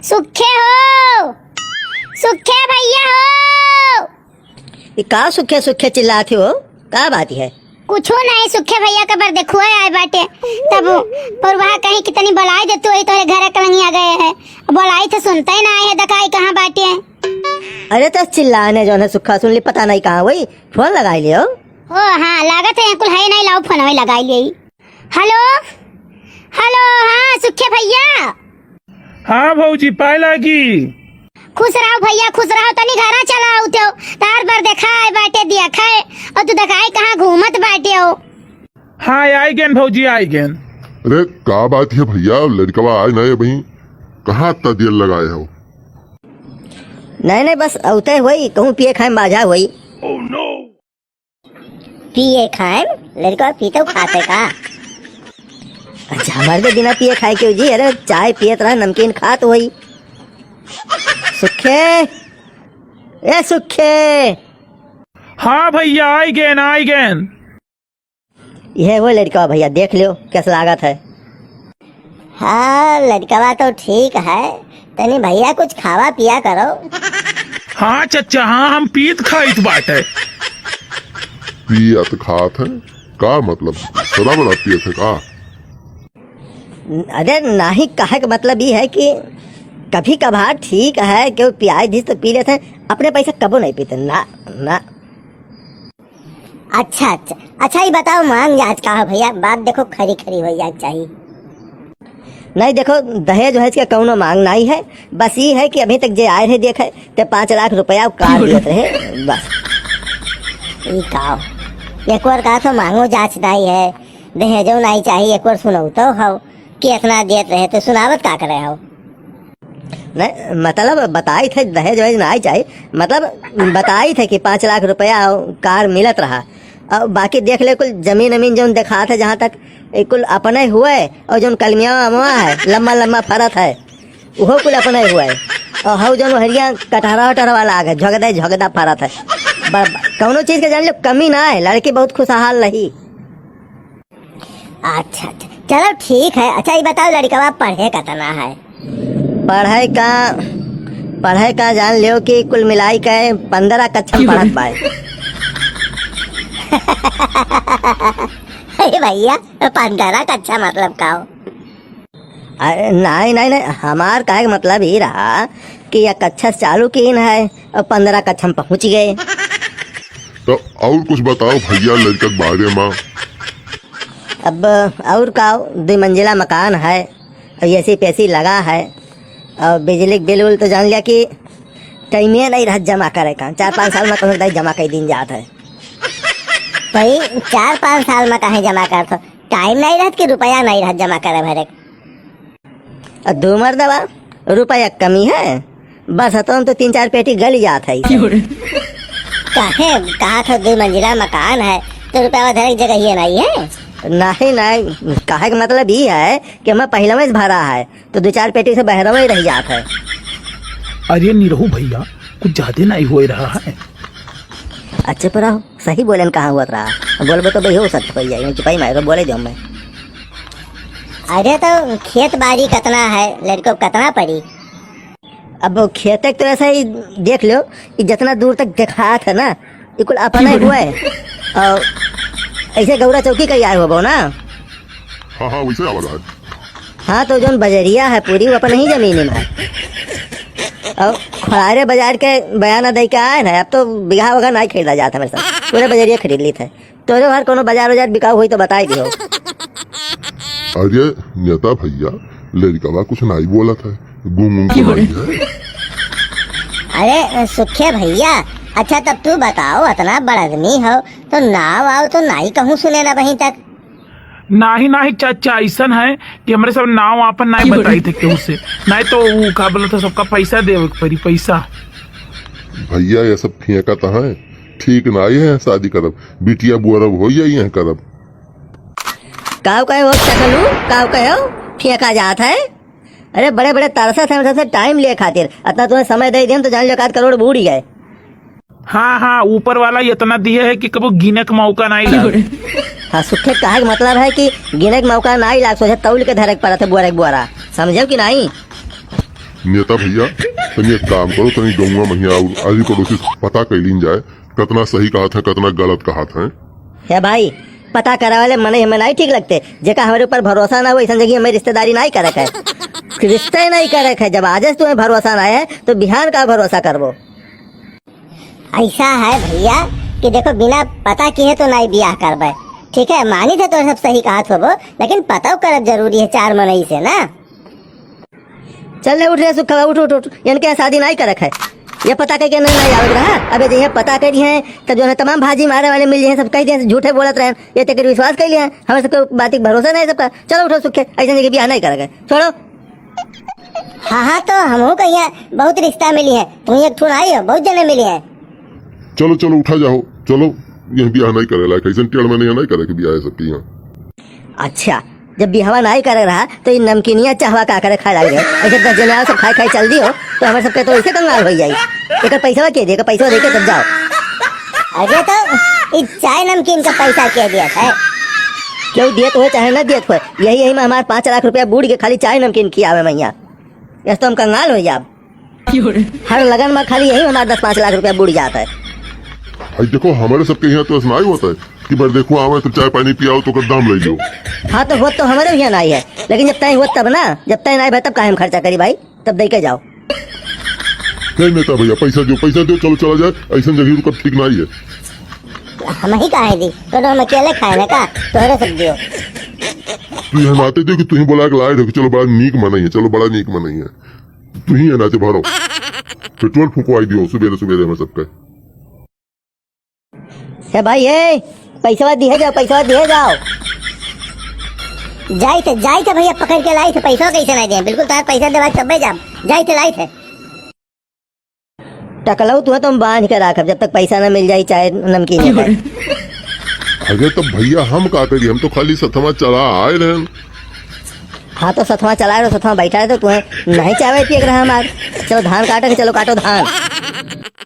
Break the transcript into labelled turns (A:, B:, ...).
A: सुखे हो, सुखे भैया हो।
B: ये का सुखे सुखे चिल्लाते हो? का बात है?
A: कुछ नहीं, सुखे भैया का बर देखो आए बाटे तब पर वहाँ कहीं कितनी बुलाई देते हो तोरे घर कलंगिया गए है। बुलाई तो सुनते ही ना आए है, दकाई कहाँ बाटे।
B: अरे तो चिल्लाने जो है सुखा सुन ली, पता नहीं कहाँ वही फोन लगाई लियो।
A: ओ हाँ लागत है कुल है नहीं, लाओ फोन में लगाई ले। हेलो हेलो, हाँ सुखे भैया।
C: हाँ भौजी पाए लागी।
A: खुश रहो भैया, खुश रहो। तनी घरा चला उठो, तार पर देखा है बाटे दिया खाए और तू दकाई कहाँ घूमत बाटे हो।
C: हाँ आई गेन भौजी आई गेन।
D: अरे का बात है भैया, लड़कवा आए नहीं भाई, कहाँ इतना देर लगाए हो?
B: नहीं बस औते हुई कहूँ पिए खाए बाजा हुई।
C: Oh no.
B: पिए खाए लड़का पीते खाते का? अच्छा हमारे तो बिना पिए खाए क्यों जी? अरे चाय पियत रहा, नमकीन खात हुई। सुखे ए सुखे।
C: हाँ भैया आई गेन।
B: यह वो लड़का भैया, देख लियो कैसा लागत है। हाँ लड़का तो ठीक है, तनी भैया कुछ खावा पिया करो।
C: हाँ चचा, हाँ हम पीत खाइत बाटे।
D: पियत खात है का मतलब? सदा बड़ा पियत है का?
B: अरे नहीं, कहे का मतलब ये है कि कभी कभार ठीक है कि प्याज दी तो पी लेते हैं, अपने पैसे कबो नहीं पीते ना ना। अच्छा ये बताओ मांग जांच का है भैया? बात देखो खरी खरी हो जाए चाहिए। नहीं देखो दहेज वहेज के कौनो मांग नहीं है, बस ये है कि अभी तक जे आए रहे देखे ते 5 लाख रुपया कार दिए रहे बस। ये का एक बार कहा तो मांगो जांच नहीं है, दहेजो नहीं चाहिए, एक बार सुनो तो हो कि इतना देते रहे तो सुनावत का करे हो। नहीं मतलब बताई थे दहेज वहेज नहीं चाहिए, मतलब बताई थे कि 5 लाख रुपया कार मिलत रहा। और बाकी देख ले कुल जमीन अमीन जो देखा था जहाँ तक कुल अपने हुए, और जो कलमिया अमवा है लम्बा फरत है वो कुल अपने हुए, और हव जो हरिया कटहरा वाला आ गए झगदा फरत है। कौनो चीज के जान लो कमी ना है, लड़की बहुत खुशहाल रही। अच्छा चलो ठीक है। अच्छा ये बताओ लड़का पढ़े कितना है? पढ़े का जान लियो कि कुल मिलाई के 15 कक्षा पढ़त पाए। भैया 15 कक्षा मतलब का हो? अरे नहीं हमार कहे का मतलब ही रहा कि यह कक्षा चालू की है और 15 कक्षा में पहुँच गए।
D: तो और कुछ बताओ भैया लड़का के बारे में।
B: अब और का 2 मंजिला मकान है और ऐसी पैसी लगा है, और बिजली बिल उल तो जान लिया कि टाइमे नहीं रह जमा करे का। 4-5 साल में कहीं जमा कई दिन जाता है भाई। 4-5 साल में कहीं जमा कर तो टाइम नहीं रहता कि रुपया नहीं रह जमा करे भरे। और 2 मर्दबा रुपया कमी है बस, तो 3-4 पेटी गल जाता है। कहा था 2 मंजिला मकान है तो रुपया धरे की जगह ये नहीं है। नहीं कहे का मतलब ये है कि मैं पहले में भरा है तो 2-4 पेटी से बहरा में ही रह जाता है।
C: अरे निरहु भैया कुछ ज्यादा नहीं हो रहा है।
B: अच्छा पर सही बोले कहाँ हुआ रहा, बोलबो तो भाई हो सच पड़ जाएगा, चिपाई मारो बोले जो मैं। अरे तो खेत बाड़ी कितना है, लड़को कितना पड़ी? अब खेत तो ऐसा ही देख लो, जितना दूर तक देखा था ना ये कुल अपना हुआ है। और ऐसे गौरा चौकी का आए हो ना?
D: हाँ वैसे आवाज है।
B: हाँ तो जो बजरिया है पूरी वो अपने ही जमीन में है। और खुरारे बाजार के बयान दे के आए ना, अब तो बिघा वगैरह नहीं खरीदा जाता मेरे साथ, पूरे बजरिया खरीद ली थे। तो हर कोनो बाजार बिकाऊ हुई तो बताई दियो।
D: अरे नेता भैया लड़का कुछ नहीं बोला था, गुम तो नहीं है।
B: अरे सुखे भैया अच्छा तब तू बताओ, इतना बड़ आदमी हो तो नाव आओ तो नहीं कहूँ सुने ना वहीं तक।
C: नहीं चाचा ऐसा है कि हमारे सब नाव आपन नहीं बताई थे क्यों से, नहीं तो वो का बोला था सबका पैसा दे परी पैसा।
D: भैया ये सब फेंका तो है, ठीक नहीं है शादी करब, बिटिया बुअरब हो जाइए है करब।
B: काव कहे हो चकलू, काव कहे हो फेंका जाता है? अरे बड़े बड़े तरसा थे टाइम ले खातिर, इतना तुम्हें समय दे दिया तो जान लो 1 करोड़ बूढ़ ही गए।
C: हाँ ऊपर वाला इतना दिया है कि कभी गिने का मौका नहीं लगा।
B: हाँ सुखे कहे मतलब है कि गिने का मौका नहीं लाग, सोचे तौल के धरे पड़ा था बुआरा समझे कि नहीं?
D: नेता भैया तनी एक काम करो, तनी गौवा महिया और आदि पड़ोसी से पता कैलीन जाए कितना सही कहा था कितना गलत कहा था।
B: हे भाई पता करा वाले मने हमें नहीं ठीक लगते, जेका हमारे ऊपर भरोसा ना हो ऐसा जगह हमें रिश्तेदारी नहीं कर रखा है, रिश्ता ही नहीं कर रखा है। जब आज से तुम्हें भरोसा ना है तो बिहान का भरोसा करबो।
E: ऐसा है भैया कि देखो बिना पता किए तो नहीं ब्याह करबे, ठीक है। मानी थे तो सब सही कहा थोबो, लेकिन पता करब जरूरी है 4 मनई से ना।
B: चल उठ रे सुखा, उठ उठ उठ, इनके शादी नहीं कर रखा है, ये पता करके नहीं आवत रहा। अबे जो पता करी है तब जो है तमाम भाजी मारे वाले मिल जाए, सब कह दिए झूठे बोलत रहे, ये तक विश्वास कर लिया, हमें सबको बात भरोसा नहीं सबका। चलो उठो सुखे, ऐसा जगह ब्याह नहीं करेगा, छोड़ो।
E: हाँ तो हमहू कहिया बहुत रिश्ता मिली है, तुम एक ठुन आई हो, बहुत जने मिली है।
D: चलो चलो उठा जाओ, चलो यह ब्याह नहीं करे लायक, ऐसा टेढ़ में नहीं करे कि ब्याह है सबके यहाँ।
B: अच्छा जब बिहवा नहीं कर रहा तो ये नमकीनिया चाहवा का करे खाए लग गए, ऐसे 10 जने आओ सब खाई खाई चल दी हो तो हमारे सबके तो ऐसे कंगाल हो जाए। एक पैसा के देगा, पैसा देके तब जाओ।
E: अरे तो इस चाय नमकीन का पैसा क्या दिया है?
B: क्यों दिए तो चाहे न दिए तो यही में हमारे 5 लाख रुपया बूढ़ के खाली चाय नमकीन खियावे मैया, ऐसा तो हम कंगाल हो जाब। हर लगन में खाली यही हमारे 10-5 लाख रुपया बूढ़ जाता है।
D: देखो हमारे सबके यहाँ तो ऐसा नहीं होता है कि भाई देखो आवे तो चाय पानी पियाओ तो दाम ले लो।
B: हाँ तो वो तो हमारे भी यहाँ नहीं है, लेकिन जब तय हुआ तब ना, जब तय नहीं भाई तब काहे हम खर्चा करी भाई, तब दे के जाओ।
D: नहीं नेता भैया पैसा दो चलो चला जाए, ऐसा जगह रुका ठीक नहीं है।
E: हम ही कहा दी तो हम अकेले खाए ना का तोहरे सब दियो।
D: तू यहाँ आते थे कि तू ही बोला लाए थे, चलो बड़ा नीक मनाई है, चलो बड़ा नीक मनाई है, तू ही है नाते भरो पेट्रोल फूकवाई दियो सुबह सुबह में सबका।
B: है भाई ये पैसा दिए जाओ, पैसा दिए जाओ।
E: जाई थे भैया पकड़ के लाई थे, पैसा कैसे नहीं दिए, बिल्कुल तार पैसा देवा तब जाब, जाई थे लाई थे।
B: टकलाऊ तू तुम बांध के रख जब तक पैसा न मिल जाए चाहे नमकीन।
D: अरे तो भैया हम का करिए, हम तो खाली सथमा चला आए रहे।
B: हाँ तो सथवा चला रहे, सथवा बैठा है तो तुम्हें नहीं चाहे पिए रहा हमार। चलो धान काटो, चलो काटो धान।